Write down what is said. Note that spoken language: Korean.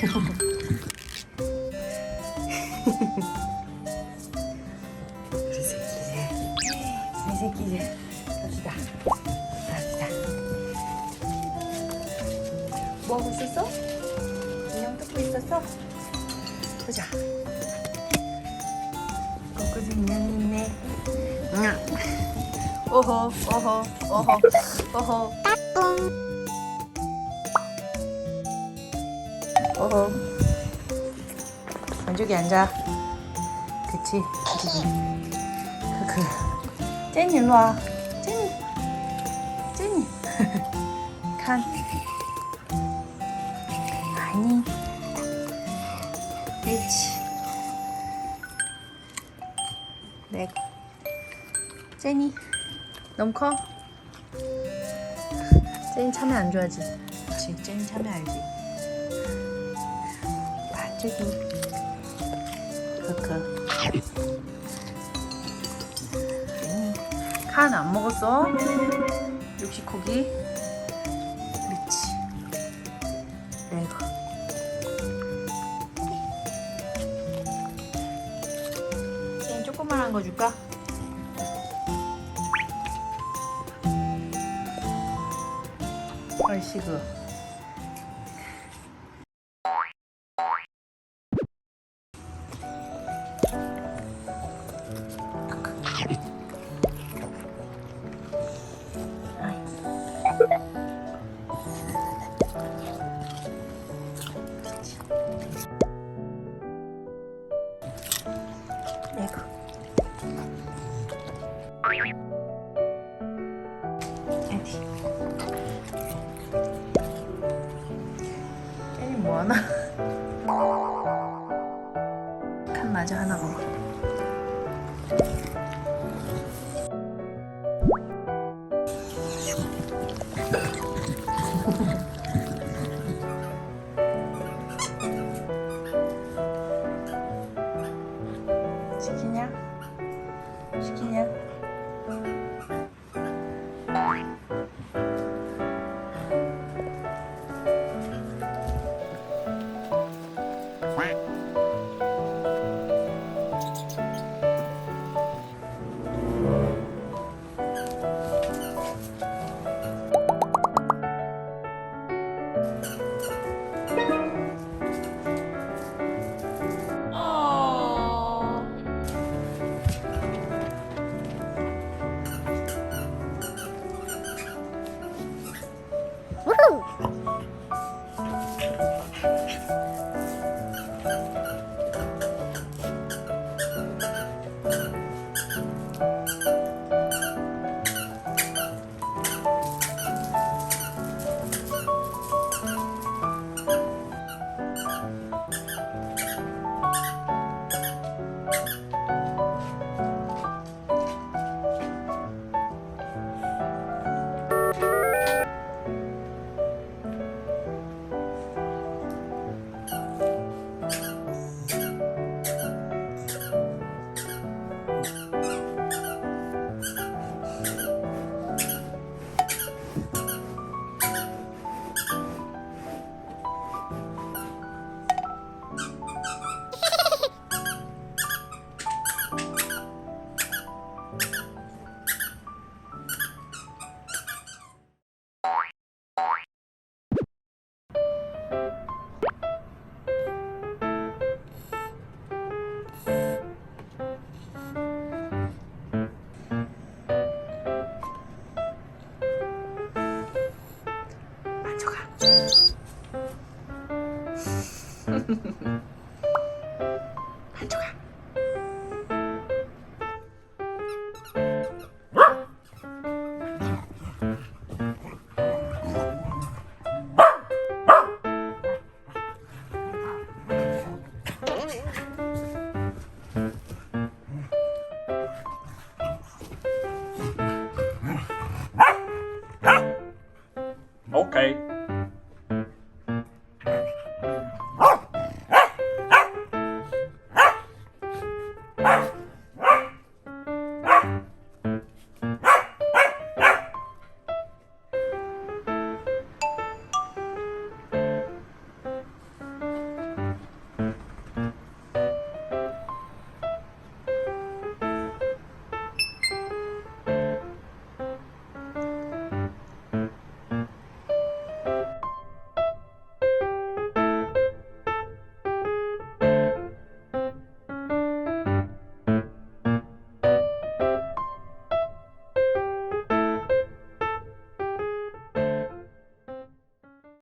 이 새끼 이제 갑시다. 뭐 하고 있었어? 인형 뜯고 있었어? 보자. 거꾸로 인형 있네. 오호. 오호. 저기 앉아. 그치. 제니 일로 와. 제니. 칸. 아니. 그렇지. 네. 제니. 너무 커? 제니 참여 안 좋아하지? 그치. 제니 참여 알지? 아, 저기. 칸 안 먹었어? 역시 거기. 그렇지. 내가. 그냥 조그만한 거 줄까? 얼씨구. 내가. 에디. 에디 뭐하나? 칸 맞아 하나 먹어. 시키냐? 만져가.